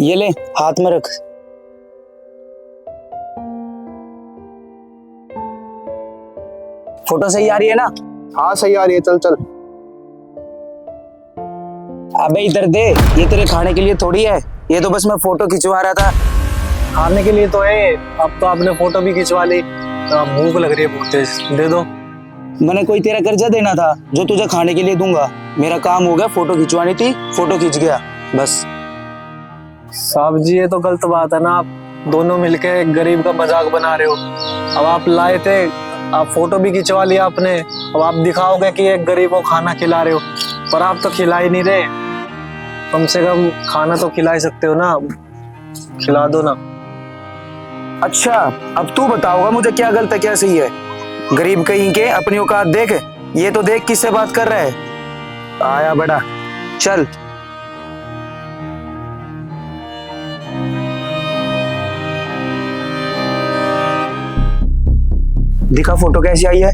ये ले, हाथ में रख। फोटो सही आ रही है ना? हाँ सही आ रही है, चल चल। अबे इधर दे, ये तेरे खाने के लिए थोड़ी है, ये तो बस मैं फोटो खिंचवा रहा था। खाने के लिए तो है, अब तो आपने फोटो भी खिंचवा ली। भूख लग रही है बहुत तेज, दे दो। मैंने कोई तेरा कर्जा देना था जो तुझे खाने के लिए दूंगा? मेरा काम हो गया, फोटो खिंचवानी थी, फोटो खींच गया, बस। साहब जी ये तो गलत बात है ना, आप दोनों मिलके गरीब का मजाक बना रहे हो। अब आप लाए थे, आप फोटो भी खिंचवा लिया आपने, अब आप दिखाओगे कि एक गरीब को खाना खिला रहे हो, पर आप तो खिला ही नहीं रहे। कम से कम खाना तो खिला ही सकते हो ना, खिला दो ना। अच्छा, अब तू बताओगा मुझे क्या गलत है क्या सही है? गरीब कहीं के, अपनी औकात देख, ये तो देख किससे बात कर रहा है। आया बड़ा, चल। दिखा फोटो कैसी आई है?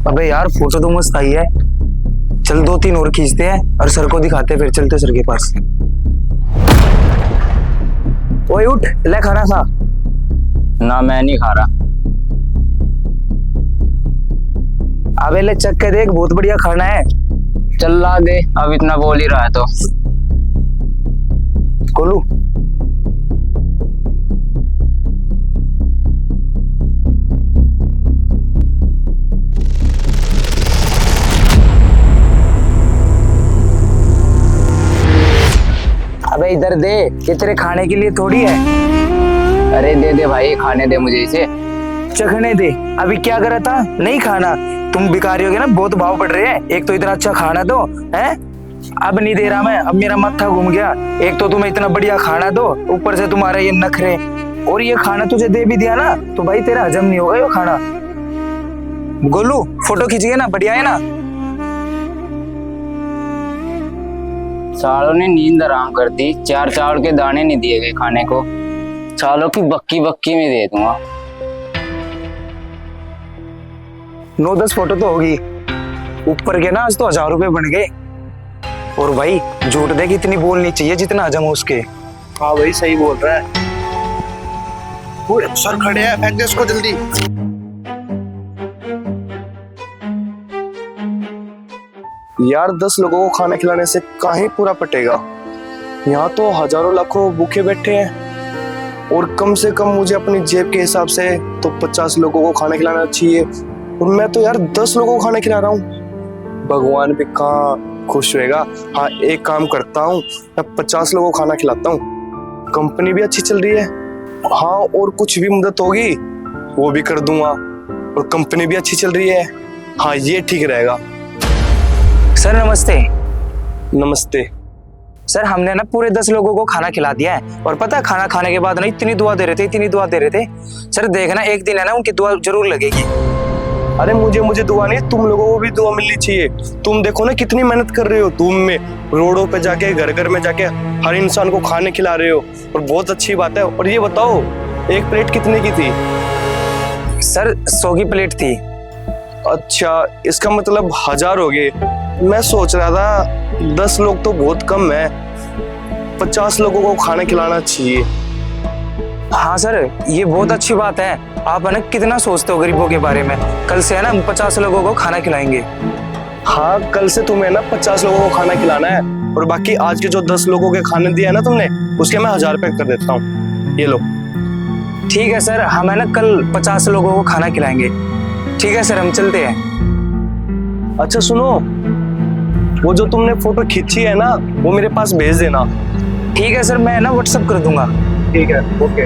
अबे यार फोटो तो मस्त आई है। चल 2-3 और खींचते हैं और सर को दिखाते हैं, फिर चलते सर के पास। ओए उठ, ले खाना खा। ना मैं नहीं खा रहा। अबे ले चख के देख, बहुत बढ़िया खाना है। चल ला दे, अब इतना बोल ही रहा है तो। गोलू, अबे इधर दे, ये तेरे खाने के लिए थोड़ी है। अरे दे दे भाई, खाने दे मुझे इसे। चखने दे। अभी क्या करा था? नहीं खाना? तुम भिखारी हो गए ना, बहुत भाव पड़ रहे हैं। एक तो इतना अच्छा खाना दो, हैं? अब नहीं दे रहा मैं, अब मेरा माथा घूम गया। एक तो तुम्हें इतना बढ़िया खाना दो, ऊपर से तुम्हारे ये नखरे। और ये खाना तुझे दे भी दिया ना तो भाई तेरा हजम नहीं होगा ये खाना। गोलू फोटो खींचिए ना, बढ़िया है ना? सालों ने नींद आराम कर दी, 4 चावल के दाने नहीं दिए गए खाने को। सालों की बक्की बक्की में दे दूंगा। 9-10 फोटो तो होगी ऊपर के ना, आज तो 1000 रुपए बन गए। और भाई झूठ देख इतनी बोलनी चाहिए जितना हजम हो उसके। हाँ भाई सही बोल रहा है। सर खड़े हैं, फेंक दे इसको जल्दी। यार 10 लोगों को खाना खिलाने से काहे पूरा पटेगा? यहाँ तो हजारों लाखों भूखे बैठे हैं, और कम से कम मुझे अपनी जेब के हिसाब से तो 50 लोगों को खाना खिलाना चाहिए, और मैं तो यार 10 लोगों को खाना खिला रहा हूँ। भगवान भी कहाँ खुश होएगा। हाँ एक काम करता हूँ, मैं 50 लोगों को खाना खिलाता हूँ, कंपनी भी अच्छी चल रही है। हाँ और कुछ भी मदद होगी वो भी कर दूंगा, और कंपनी भी अच्छी चल रही है। हाँ ये ठीक रहेगा। सर नमस्ते। नमस्ते। सर हमने ना पूरे 10 लोगों को खाना खिला दिया है, और पता है खाना खाने के बाद ना इतनी दुआ दे रहे थे, इतनी दुआ दे रहे थे। सर देखना एक दिन है ना उनकी दुआ जरूर लगेगी। अरे मुझे दुआ नहीं, तुम लोगों को भी दुआ मिलनी चाहिए। तुम देखो ना कितनी मेहनत कर रहे हो, धूप में रोडों पे जाके घर घर में जाके हर इंसान को खाने खिला रहे हो, और बहुत अच्छी बात है। और ये बताओ एक प्लेट कितने की थी? सर 100 की प्लेट थी। अच्छा इसका मतलब 1000 हो गए। मैं सोच रहा था 10 लोग तो बहुत कम है, 50 लोगों को खाना खिलाना चाहिए। हाँ सर ये बहुत अच्छी बात है, आप है ना कितना सोचते हो गरीबों के बारे में। कल से है ना 50 लोगों को खाना खिलाएंगे। हाँ कल से तुम्हें ना 50 लोगों को खाना खिलाना है, और बाकी आज के जो 10 लोगों के खाने दिया है ना तुमने, उसके मैं 1000 रुपए कर देता हूँ, ये लो। ठीक है सर, हम है ना कल 50 लोगों को खाना खिलाएंगे। ठीक है सर हम चलते हैं। अच्छा सुनो, वो जो तुमने फोटो खींची है ना वो मेरे पास भेज देना। ठीक है सर, मैं ना व्हाट्सएप कर दूंगा। ठीक है ओके।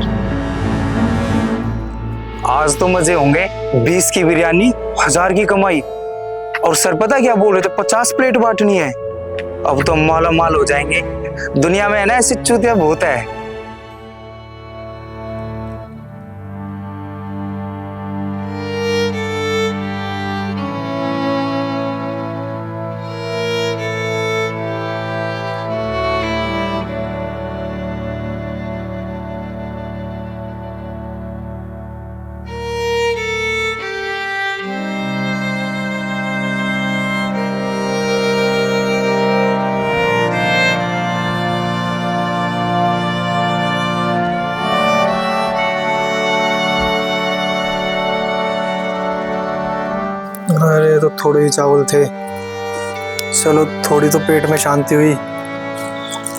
आज तो मजे होंगे, 20 की बिरयानी, 1000 की कमाई। और सर पता क्या बोल रहे थे, 50 प्लेट बांटनी है। अब तो माला माल हो जाएंगे। दुनिया में है ना ऐसी चूतिया बहुत है। थोड़े ही चावल थे। चलो थोड़ी तो पेट में शांति हुई,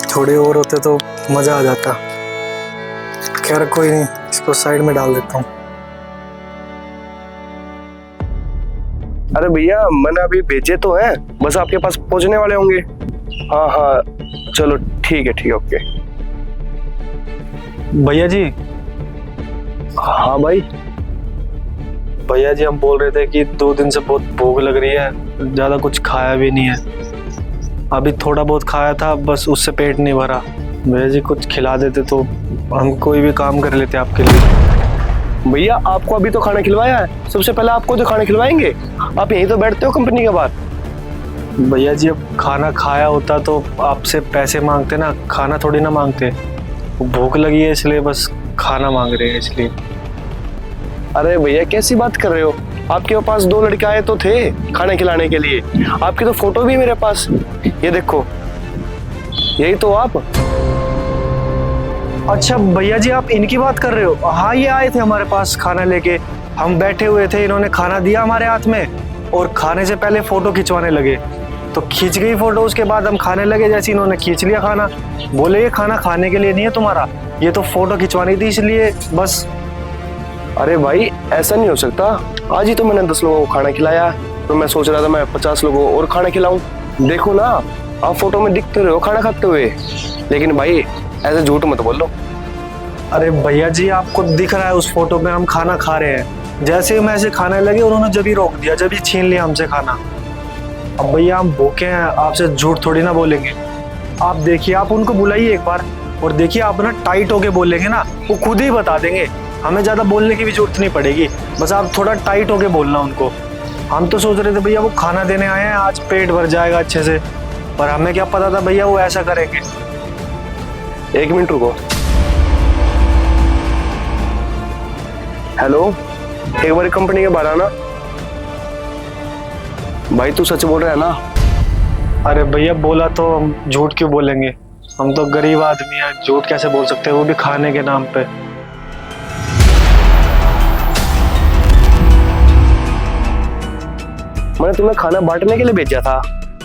थोड़े और होते तो मज़ा आ जाता। खैर कोई नहीं, इसको साइड में डाल देता हूँ। अरे भैया मैंने अभी भेजे तो है, बस आपके पास पहुंचने वाले होंगे। हाँ हाँ चलो ठीक है ओके। भैया जी, हाँ भाई। भैया जी हम बोल रहे थे कि 2 दिन से बहुत भूख लग रही है, ज़्यादा कुछ खाया भी नहीं है। अभी थोड़ा बहुत खाया था, बस उससे पेट नहीं भरा। भैया जी कुछ खिला देते तो हम कोई भी काम कर लेते आपके लिए। भैया आपको अभी तो खाना खिलवाया है, सबसे पहले आपको तो खाना खिलवाएंगे। आप यहीं तो बैठते हो कंपनी के बाहर। भैया जी अब खाना खाया होता तो आपसे पैसे मांगते ना, खाना थोड़ी ना मांगते। भूख लगी है इसलिए बस खाना मांग रहे हैं इसलिए। अरे भैया कैसी बात कर रहे हो, आपके पास 2 लड़के आए तो थे खाना खिलाने के लिए। आपकी तो फोटो भी मेरे पास, ये देखो, यही तो आप। अच्छा भैया जी आप इनकी बात कर रहे हो? हाँ ये आए थे हमारे पास खाना लेके, हम बैठे हुए थे, इन्होंने खाना दिया हमारे हाथ में और खाने से पहले फोटो खिंचवाने लगे। तो खींच गई फोटो, उसके बाद हम खाने लगे, जैसे इन्होंने खींच लिया खाना। बोले ये खाना खाने के लिए नहीं है तुम्हारा, ये तो फोटो खिंचवानी थी इसलिए बस। अरे भाई ऐसा नहीं हो सकता, आज ही तो मैंने 10 लोगों को खाना खिलाया, तो मैं सोच रहा था मैं 50 लोगों को और खाना खिलाऊं। देखो ना आप फोटो में दिखते रहे हो खाना खाते हुए, लेकिन भाई ऐसे झूठ मत बोल लो। अरे भैया जी आपको दिख रहा है उस फोटो में हम खाना खा रहे हैं। जैसे ही हम ऐसे खाने लगे उन्होंने जब ही रोक दिया, जब ही छीन लिया हमसे खाना। अब भैया हम भूखे हैं, आपसे झूठ थोड़ी ना बोलेंगे। आप देखिए, आप उनको बुलाइए एक बार और देखिए, आप ना टाइट होके बोलेंगे ना, वो खुद ही बता देंगे, हमें ज़्यादा बोलने की भी जरूरत नहीं पड़ेगी। बस आप थोड़ा टाइट होके बोलना उनको। हम तो सोच रहे थे भैया वो खाना देने आए हैं, आज पेट भर जाएगा अच्छे से, पर हमें क्या पता था भैया वो ऐसा करेंगे। 1 मिनट रुको। हेलो, एक बार कंपनी के बाहर आना। भाई तू सच बोल रहा है ना? अरे भैया बोला तो हम झूठ क्यों बोलेंगे, हम तो गरीब आदमी हैं, झूठ कैसे बोल सकते हैं, वो भी खाने के नाम पे। मैंने तुम्हें खाना बांटने के लिए भेजा था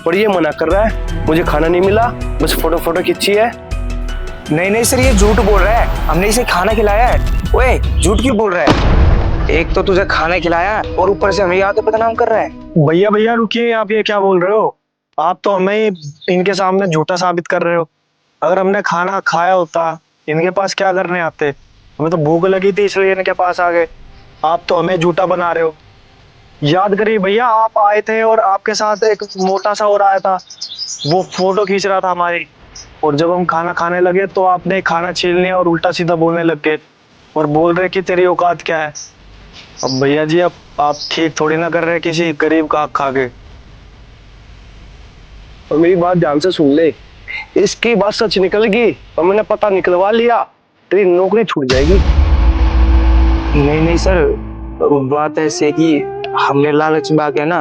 और ये मना कर रहा है, मुझे खाना नहीं मिला, बस फोटो खींची है। नहीं सर, ये झूठ बोल रहा है, हमने इसे खाना खिलाया है। ओए झूठ क्यों बोल रहा है? एक तो तुझे खाना खिलाया और ऊपर से हमें यहाँ पे बदनाम कर रहा है। भैया रुकिए, आप ये क्या बोल रहे हो? आप तो हमें इनके सामने झूठा साबित कर रहे हो। अगर हमने खाना खाया होता, इनके पास क्या करने आते? हमें तो भूख लगी थी इसलिए इनके पास आ गए। आप तो हमें झूठा बना रहे हो। याद करिए भैया, आप आए थे और आपके साथ एक मोटा सा और आया था, वो फोटो खींच रहा था हमारी, और जब हम खाना खाने लगे तो आपने खाना छीन लिया और उल्टा सीधा बोलने लग गए और बोल रहे कि तेरी औकात क्या है। अब भैया जी अब आप ठीक थोड़ी ना कर रहे किसी गरीब का हक खा के। और मेरी बात ध्यान से सुन ले, इसकी बात सच निकल गई और मैंने पता निकलवा लिया, तेरी नौकरी छूट जाएगी। नहीं सर, बात ऐसी है कि हमने लालच में आके ना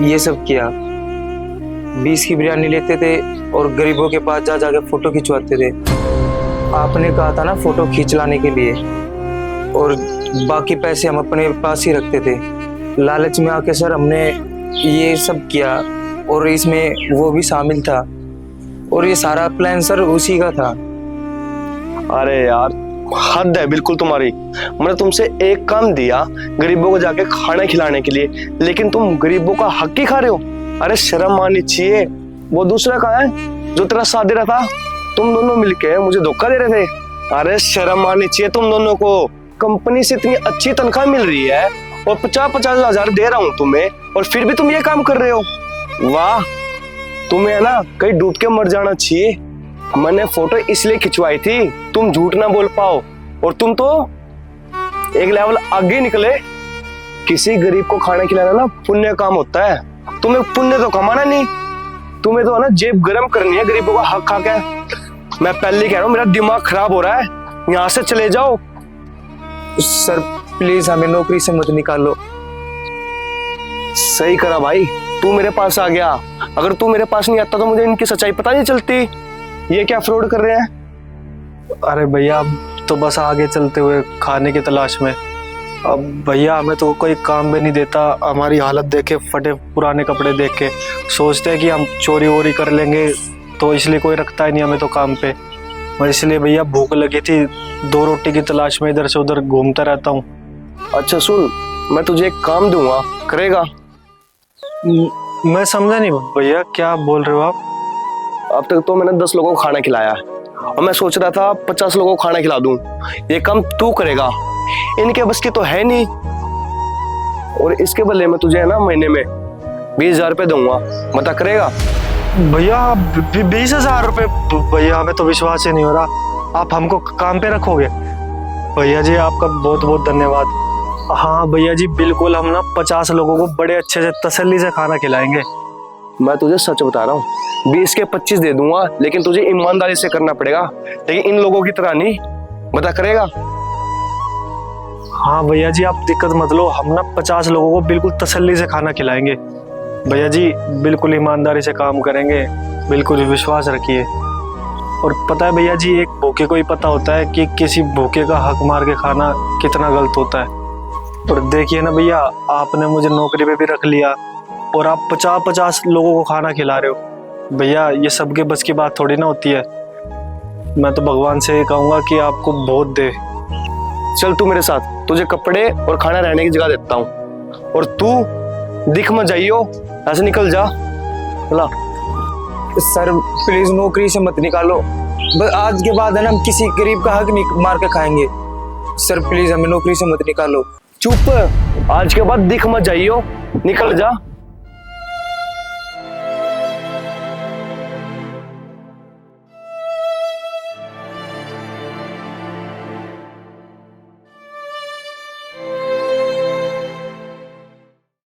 ये सब किया। 20 की बिरयानी लेते थे और गरीबों के पास जा जाके फोटो खिंचवाते थे। आपने कहा था ना फोटो खींच लाने के लिए, और बाकी पैसे हम अपने पास ही रखते थे। लालच में आके सर हमने ये सब किया और इसमें वो भी शामिल था, और ये सारा प्लान सर उसी का था। अरे यार हद है बिल्कुल तुम्हारी। मैंने तुमसे एक काम दिया गरीबों को जाके खाना खिलाने के लिए, लेकिन तुम गरीबों का हक ही खा रहे हो। अरे शर्म आनी चाहिए। वो दूसरा कहाँ है जो तेरा साथ दे रहा था? तुम दोनों मिलके मुझे धोखा दे रहे थे। अरे शर्म आनी चाहिए तुम दोनों को। कंपनी से इतनी अच्छी तनख्वाह मिल रही है और 50-50 हजार दे रहा हूँ तुम्हें, और फिर भी तुम ये काम कर रहे हो। वाह, तुम्हें है ना कहीं डूब के मर जाना चाहिए। मैंने फोटो इसलिए खिंचवाई थी तुम झूठ ना बोल पाओ, और तुम तो एक लेवल आगे निकले। किसी गरीब को खाना खिलाना ना पुण्य काम होता है, तुम्हें पुण्य तो कमाना नहीं, तुम्हें तो है ना जेब गरम करनी है गरीबों का हक खा के। मैं पहले कह रहा हूँ, मेरा दिमाग खराब हो रहा है, यहाँ से चले जाओ। सर प्लीज हमें नौकरी से मत निकालो। सही करा भाई, तू मेरे पास आ गया। अगर तू मेरे पास नहीं आता तो मुझे इनकी सच्चाई पता नहीं चलती, ये क्या फ्रॉड कर रहे हैं। अरे भैया अब तो बस आगे चलते हुए खाने की तलाश में, अब भैया हमें तो कोई काम भी नहीं देता, हमारी हालत देखे फटे पुराने कपड़े देख के सोचते हैं कि हम चोरी वोरी कर लेंगे, तो इसलिए कोई रखता ही नहीं हमें तो काम पे। और इसलिए भैया भूख लगी थी, 2 रोटी की तलाश में इधर से उधर घूमता रहता हूँ। अच्छा सुन, मैं तुझे एक काम दूंगा, करेगा? मैं समझा नहीं भैया, क्या बोल रहे हो आप? अब तक तो मैंने 10 लोगों को खाना खिलाया है और मैं सोच रहा था 50 लोगों को खाना खिला दूं। ये काम तू करेगा, इनके बस की तो है नहीं। और इसके बदले में तुझे है ना महीने में 20,000 रुपये दूंगा, बता करेगा? भैया 20,000 रुपये? भैया हमें तो विश्वास ही नहीं हो रहा, आप हमको काम पे रखोगे? भैया जी आपका बहुत बहुत धन्यवाद। हाँ भैया जी बिल्कुल, हम ना 50 लोगों को बड़े अच्छे से तसल्ली से खाना खिलाएंगे। मैं तुझे सच बता रहा हूँ, 20 के 25 दे दूंगा, लेकिन तुझे ईमानदारी से करना पड़ेगा, लेकिन इन लोगों की तरह नहीं। बता करेगा? हाँ भैया जी आप दिक्कत मत लो, हम ना 50 लोगों को बिल्कुल तसल्ली से खाना खिलाएंगे। भैया जी बिल्कुल ईमानदारी से काम करेंगे, बिल्कुल विश्वास रखिए। और पता है भैया जी, एक भूखे को ही पता होता है कि किसी भूखे का हक मार के खाना कितना गलत होता है। और देखिए ना भैया, आपने मुझे नौकरी पे भी रख लिया और आप 50-50 लोगों को खाना खिला रहे हो। भैया ये सबके बस की बात थोड़ी ना होती है। मैं तो भगवान से कहूँगा कि आपको बहुत दे। चल तू मेरे साथ, तुझे कपड़े और खाना रहने की जगह देता हूँ, और तू दिख मत जाइयो, ऐसे निकल जा। चला। सर प्लीज नौकरी से मत निकालो, बस आज के बाद है ना हम किसी गरीब का हक नहीं मार के खाएंगे। सर प्लीज हमें नौकरी से मत निकालो। चुप, आज के बाद दिख मत जाइयो, निकल जा।